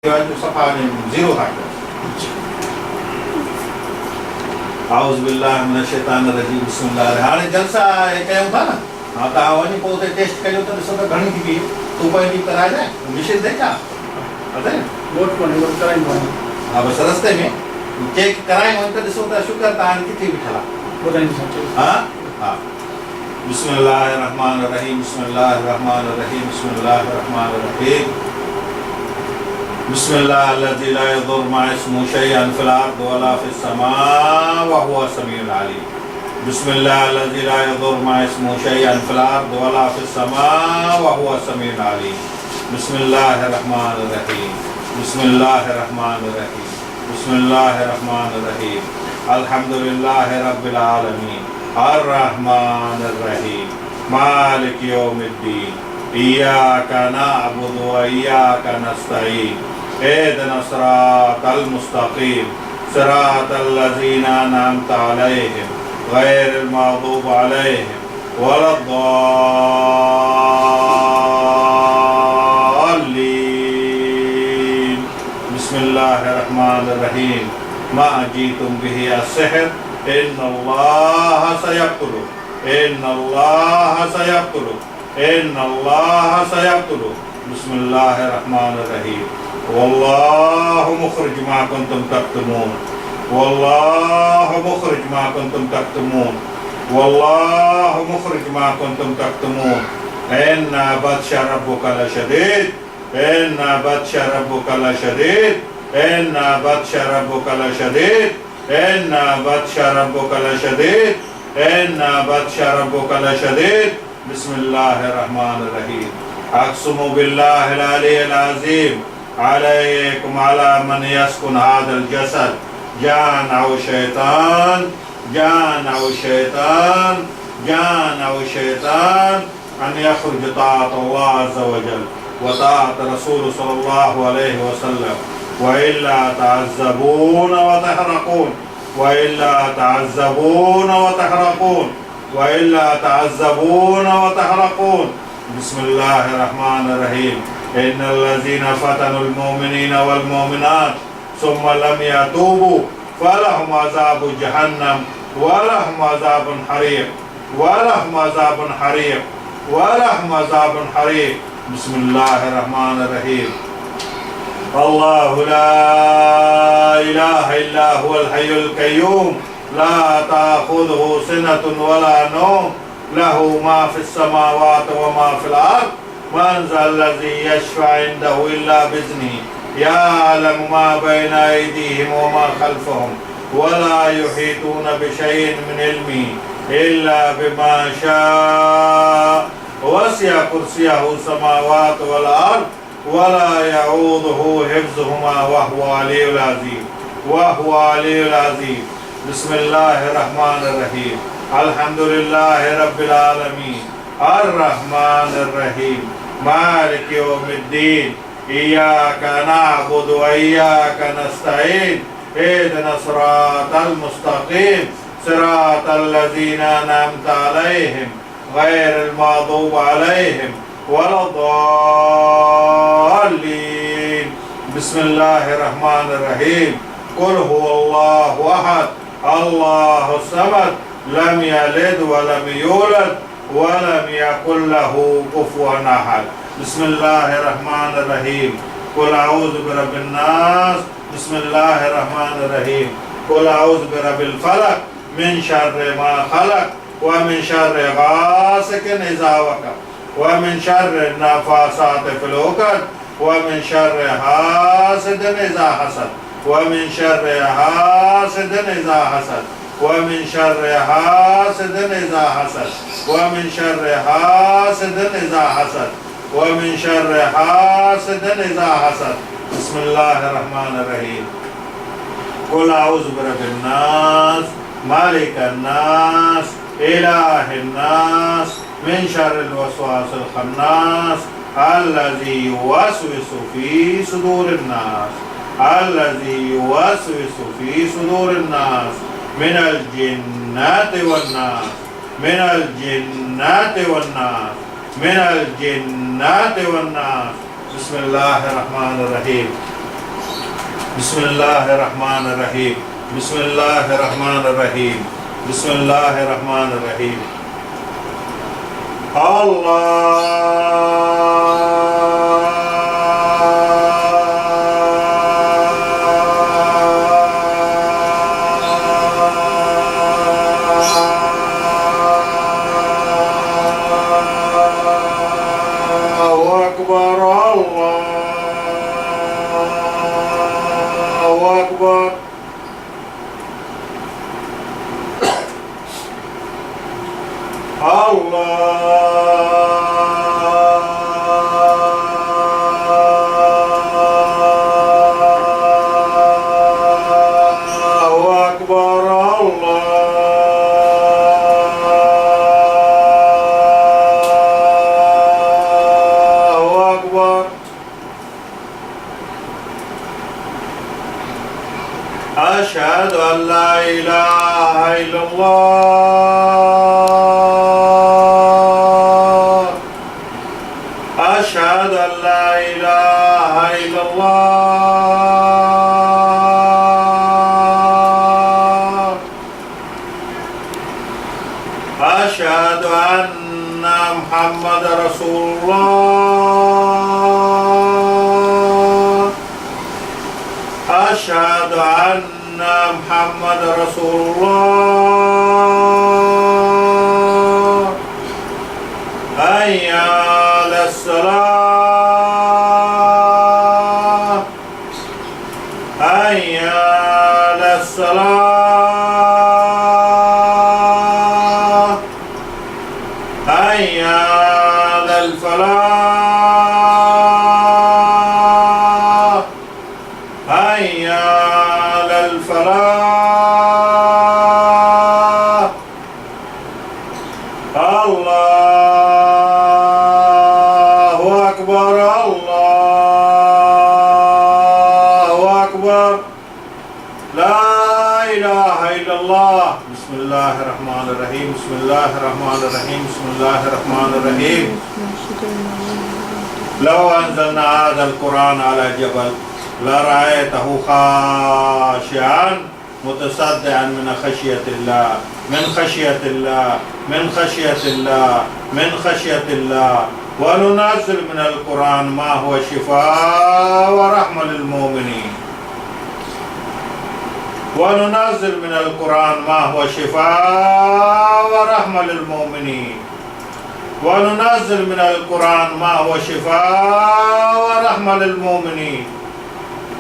सफ़ा ज़ीरो था आउज़ बिल्लाहि मिनश शैतानिर रजीम बिस्मिल्लाह हाणे जलसा कयूं था न हा तव्हां वञी पोइ उते टेस्ट कयो त ॾिसो त घणी थी पई तूं पंहिंजी कराइजांइ निश्चित है छा अथई वोट कोन्हे वोट कराईंदो आहियां हा बसि रस्ते में चेक करायूं त ॾिसो त शुक्र तव्हां किथे बीठल आहे ॿुधाईंदुसि हा हा बिस्मिल्लाहिर रहमानिर रहीम बिस्मिल्लाहिर रहमानिर रहीम बिस्मिल्लाहिर रहमानिर रहीम बिस्मिल्लाहिल्लज़ी ला यज़ुर्रु मअ इस्मिही शैअन फ़िल अर्दि वला फ़िस समाइ व हुवस समीउल अलीम बिस्मिल्लाहिल्लज़ी ला यज़ुर्रु मअ इस्मिही शैअन फ़िल अर्दि वला फ़िस समाइ व हुवस समीउल अलीम बिस्मिल्लाहिर रहमानिर रहीम बिस्मिल्लाहिर रहमानिर रहीम बिस्मिल्लाहिर रहमानिर रहीम अल्हम्दुलिल्लाहि रब्बिल आलमीन अर्रहमानिर रहीम मालिक यौमिद्दीन इय्याका नअबुदु व इय्याका नस्तईन इहदिनस सिरातल मुस्तकीम सिरातल लज़ीना अनअमता अलैहिम गैरिल मग़दूबि अलैहिम वलद्दाल्लीन बिस्मिल्लाहिर रहमानिर रहीम मा जीतुम बिही अस्सिहर इन्नल्लाह सयक़्तुलु इन्नल्लाह सयक़्तुलु इन्नल्लाह सयक़्तुलु बिस्मिल्लाहिर रहमानिर रहीम वल्लाहु मुख़रिज मा कुंतुम तक्तुमून वल्लाहु मुख़रिज मा कुंतुम तक्तुमून वल्लाहु मुख़रिज मा कुंतुम तक्तुमून इन्ना बत्शा रब्बुका लशदीद इन्ना बत्शा रब्बुका लशदीद इन्ना बत्शा रब्बुका लशदीद इन्ना बत्शा रब्बुका लशदीद इन्ना बत्शा रब्बुका लशदीद बिस्मिल्लाहिर रहमानिर रहीम अक़्सुमु बिल्लाहिल अलिय्यिल अज़ीम अलैकुम अला मन यस्कुन हादल जसद जान औ शैतान जान औ शैतान जान औ शैतान अन यख़रुज ताअत अल्लाह अज़्ज़ व जल व ताअत रसूल सल्लल्लाहु अलैहि वसल्लम व इल्ला तअज़्ज़बून व तहरकून व इल्ला तअज़्ज़बून व तहरकून वइल्ला तअज़्ज़बून व तहरकून बिस्मिल्लाहिर रहमानिर रहीम इन्नल्लज़ीना फ़तनुल मुमिनीना वल मुमिनात सुम्मा लम यतूबू फलहुम अज़ाबु जहन्नम व लहुम अज़ाबुन हरीक़ व लहुम अज़ाबुन हरीक़ व लहुम अज़ाबुन हरीक़ बिस्मिल्लाहिर रहमानिर रहीम अल्लाहु ला इलाहा इल्ला हुवल हय्युल क़य्यूम ला ताख़ुज़ुहु सिनतुन वला नौम लहू मा फ़िस समावाति व मा फ़िल अर्ज़ मन ज़ल्लज़ी यशफ़अ इंदहु इल्ला बिइज़्निही यअलमु मा बैना अयदीहिम व मा ख़ल्फ़हुम वला युहीतून बिशैइन मिन इल्मिही इल्ला बिमा शाअ वसिअ कुर्सियहु समावाति वल अर्ज़ वला यऊदुहु हिफ़्ज़ुहुमा व हुवल अलियुल अज़ीम व हुवल अलियुल अज़ीम बिस्मिल्लाहिर रहमानिर रहीम अल्हम्दुलिल्लाहि रब्बिल आलमीन अर्रहमानिर रहीम मालिक यौमिद्दीन इय्याका नअबुदु व इय्याका नस्तईन इहदिनस सिरातल मुस्तकीम सिरातल लज़ीना अनअमता अलैहिम गैरिल मग़दूबि अलैहिम वलद्दाल्लीन बिस्मिल्लाहिर रहमानिर रहीम कुल हुवल्लाहु अहद अल्लाहु समद लम यलिद व लम यूलद व लम यकुल लहू कुफुवन अहद बिस्मिल्लाहिर रहमानिर रहीम कुल अऊज़ु बिरब्बिन नास बिस्मिल्लाहिर रहमानिर रहीम कुल अऊज़ु बिरब्बिल फलक मिन शर्रि मा खलक व मिन शर्रि गासिकिन इज़ा वक़ब व मिन शर्रि नफ़ासाति फ़िल उक़द व मिन शर्रि हासिदिन इज़ा हसद ومن شر حاسد إذا حسد ومن شر حاسد إذا حسد ومن شر حاسد إذا حسد ومن شر حاسد إذا حسد بسم الله الرحمن الرحيم قل أعوذ برب الناس مالك الناس إله الناس من شر الوسواس الخناس الذي يوسوس في صدور الناس الذي يوسوس في صدور الناس من الجنة والناس من الجنة والناس من الجنة والناس बिस्मिल्लाहिर्रहमानिर्रहीम बिस्मिल्लाहिर्रहमानिर्रहीम, बिस्मिल्लाहिर्रहमानिर्रहीम, बिस्मिल्लाहिर्रहमानिर्रहीम। अल्लाहु अकबर, अल्लाहु अकबर। अल्लाहु अकबर, अल्लाहु अकबर। अशहदु अल्ला इलाहा इल्लल्लाह, अशहदु अल्ला इलाहा इल्लल्लाह, अशहदु अन्ना मुहम्मद रसूलुल्लाह, अशहदु अन्ना मुहम्मद रसूलुल्लाह। हय्या अलस्सलाह, हय्या अलस्सलाह, हय्या अलफलाह, हय्या अलफलाह। अल्लाहु अकबर, अल्लाहु अकबर। ला इलाहा इल्लल्लाह। बिस्मिल्लाहिर्रहमानिर्रहीम, बिस्मिल्लाहिर्रहमानिर्रहीम, बिस्मिल्लाहिर्रहमानिर्रहीम। लौ अंज़लना हाज़ल कुरान अला जबल लरअयतहु खाशिअन मुतसद्दिअन मिन खशियतिल्लाह, मिन खशियतिल्लाह, मिन खशियतिल्लाह, मिन खशियतिल्लाह। व नुनज़्ज़िलु मिनल कुरान मा हुवा शिफ़ाअ व रहमतुल लिल मुमिनीन, व नुनज़्ज़िलु मिनल कुरान मा हुवा शिफ़ाअ व रहमतुल लिल मुमिनीन, व नुनज़्ज़िलु मिनल कुरान मा हुवा शिफ़ाअ व रहमतुल लिल मुमिनीन,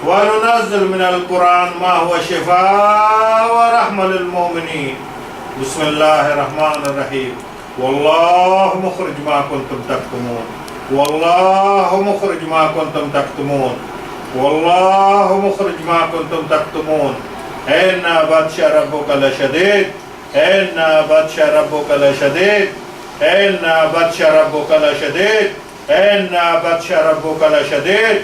व नुनज़्ज़िलु मिनल कुरान मा हुवा शिफ़ाअ व रहमतुल लिल मुमिनीन। बिस्मिल्लाहिर्रहमानिर्रहीम। वल्लाहु मुख़रिज मा कुंतुम तक्तुमून, वल्लाहु मुख़रिज मा कुंतुम तक्तुमून, वल्लाहु मुख़रिज मा कुंतुम तक्तुमून। इन्ना बत्शा रब्बुका लशदीद, इन्ना बत्शा रब्बुका लशदीद, इन्ना बत्शा रब्बुका लशदीद, इन्ना बत्शा रब्बुका लशदीद,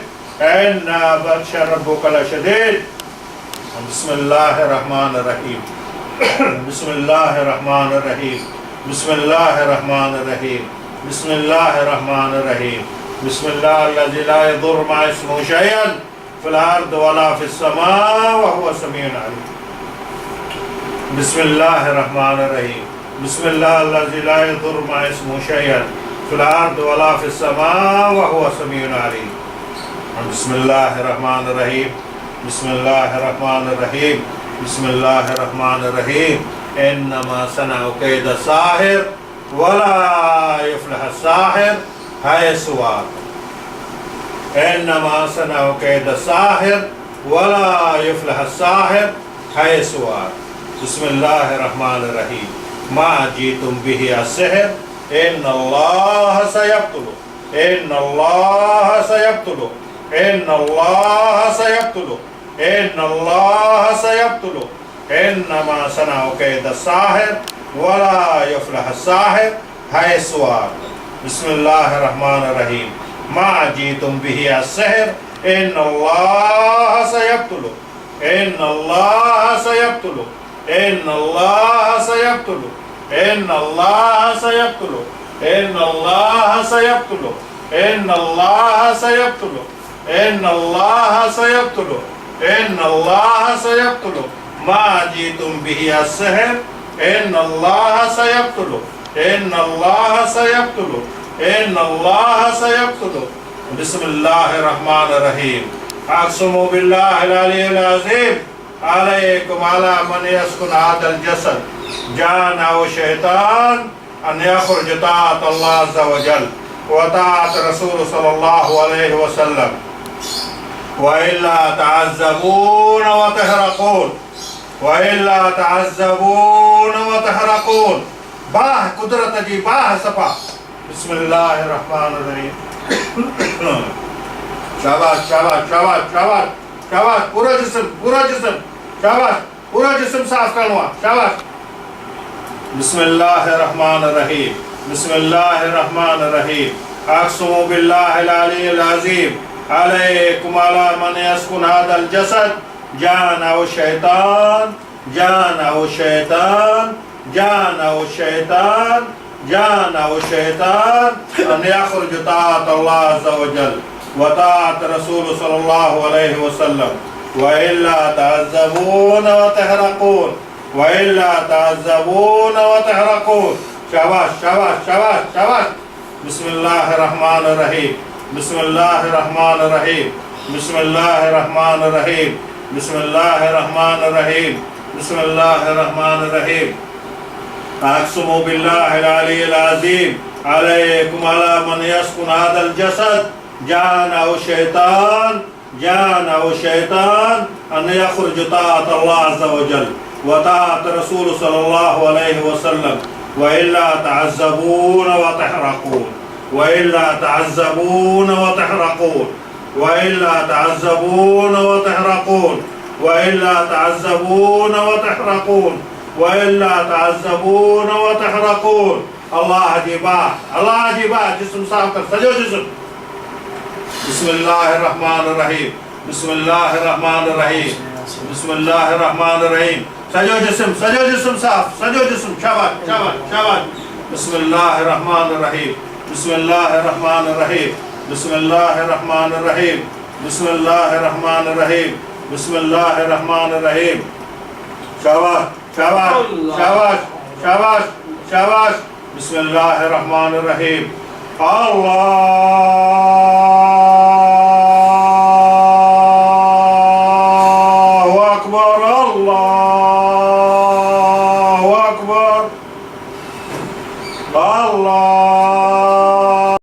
इन्ना बत्शा रब्बुका लशदीद। बिस्मिल्लाहिर्रहमानिर्रहीम, बिस्मिल्लाहिर्रहमानिर्रहीम, बिस्मिल्लाहिर्रहमानिर्रहीम, बिस्मिल्लाहिर्रहमानिर्रहीम। बिस्मिल्लाहिल्लज़ी ला यदुर्रु मअ इस्मिही शैअन फिल अर्दि वला फिस समाअ व हुवा समीउन अलीम। बिस्मिल्लाहिर्रहमानिर्रहीम, बिस्मिल्लाहिल्लज़ी ला यदुर्रु मअ इस्मिही शैअन फिल अर्दि वला फिस समाअ व हुवा समीउन अलीम। बिस्मिल्लाहिर्रहमानिर्रहीम, बिस्मिल्लाहिर्रहमानिर्रहीम, बिस्मिल्लाहिर्रहमानिर्रहीम। इन्नमा सनअ कैद साहिर वला युफ्लिह साहिर हैसु आता। इन्नमा सनअ कैद साहिर वला युफ्लिह साहिर हैसु आता। बिस्मिल्लाहिर्रहमानिर्रहीम। मा जीतुम बिही अस्सिहर इन्नल्लाह सयब्तुलु, इन्नल्लाह सयब्तुलु, इन्नल्लाह सयब्तुलु, इन्नल्लाह सयब्तुलु। इन्नमा सनअ कैद साहिर वला युफ्लिह साहिर हैसु आता। बिस्मिल्लाहिर्रहमानिर्रहीम। मा जीतुम बिही अस्सिहर इन्नल्लाह सयब्तुलु, इन्नल्लाह सयब्तुलु, इन्नल्लाह सयब्तुलु, इन्नल्लाह सयब्तुलु, इन्नल्लाह सयब्तुलु, इन्नल्लाह सयब्तुलु, इन्नल्लाह सयब्तुलु, إن الله سيبطل ما جئتم به السحر إن الله سيبطل إن الله سيبطل إن الله سيبطل. بسم الله الرحمن الرحيم. أقسم بالله العلي العظيم عليكم على من يسكن هذا الجسد جان أو شيطان أن يخرج طاعة الله عز وجل وطاعة رسول صلى الله عليه وسلم، وإلا تعذبون وتحرقون وإلا تعذبون وتحرقون. बाह कुदरत जी बाह सफ़ा. बिस्मिल्लाहिर रहमानिर रहीम. शाबाश शाबाश शाबाश शाबाश शाबाश. पूरा जिस्म शाबाश. पूरा जिस्म साफ करना. शाबाश. बिस्मिल्लाहिर रहमानिर रहीम. बिस्मिल्लाहिर रहमानिर रहीम. अक़समु बिल्लाहिल अलीय्यिल अज़ीम अलैकुम अला मन यस्कुन हादल जसद जान औ शैतान जान औ शैतान जान औ शैतान जान औ शैतान अन यख़रुज ताअत अल्लाह अज़्ज़ व जल व ताअत रसूल सल्लल्लाहु अलैहि वसल्लम व इल्ला तअज़्ज़बून व तहरकून व इल्ला तअज़्ज़बून व तहरकून. शाबाश शाबाश शाबाश शाबाश. बिस्मिल्लाहिर रहमानिर रहीम. बिस्मिल्लाहिर रहमानिर रहीम. बिस्मिल्लाहिर रहमानिर रहीम. बिस्मिल्लाहिर रहमानिर रहीम. बिस्मिल्लाहिर रहमानिर रहीम. अक़समु बिल्लाहिल अलीय्यिल अज़ीम अलैकुम अला मन यस्कुन हादल जसद जान औ शैतान अन यख़रुज ताअत अल्लाह अज़्ज़ व जल व ताअत रसूल सल्लल्लाहु अलैहि वसल्लम व इल्ला तअज़्ज़बून व तहरकून व इल्ला तअज़्ज़बून व तहरकून व इल्ला तअज़्ज़बून व तहरकून व इल्ला तअज़्ज़बून व तहरकून व इल्ला तअज़्ज़बून व तहरकून. अल्लाह जी बात जिस्म साफ कर. सजो जिस्म. बिस्मिल्लाहिर रहमानिर रहीम. बिस्मिल्लाहिर रहमानिर रहीम. बिस्मिल्लाहिर रहमानिर रहीम. सजो जिस्म साफ. सजो जिस्म. शाबाश शाबाश शाबाश. बिस्मिल्लाहिर रहमानिर रहीम. बिस्मिल्लाहिर रहमानिर रहीम. बिस्मिल्लाहिर रहमानिर रहीम. बिस्मिल्लाहिर रहमानिर रहीम. बिस्मिल्लाहिर रहमानिर रहीम. शाबाश शाबाश शाबाश शाबाश शाबाश. बिस्मिल्लाहिर रहमानिर रहीम. अल्लाह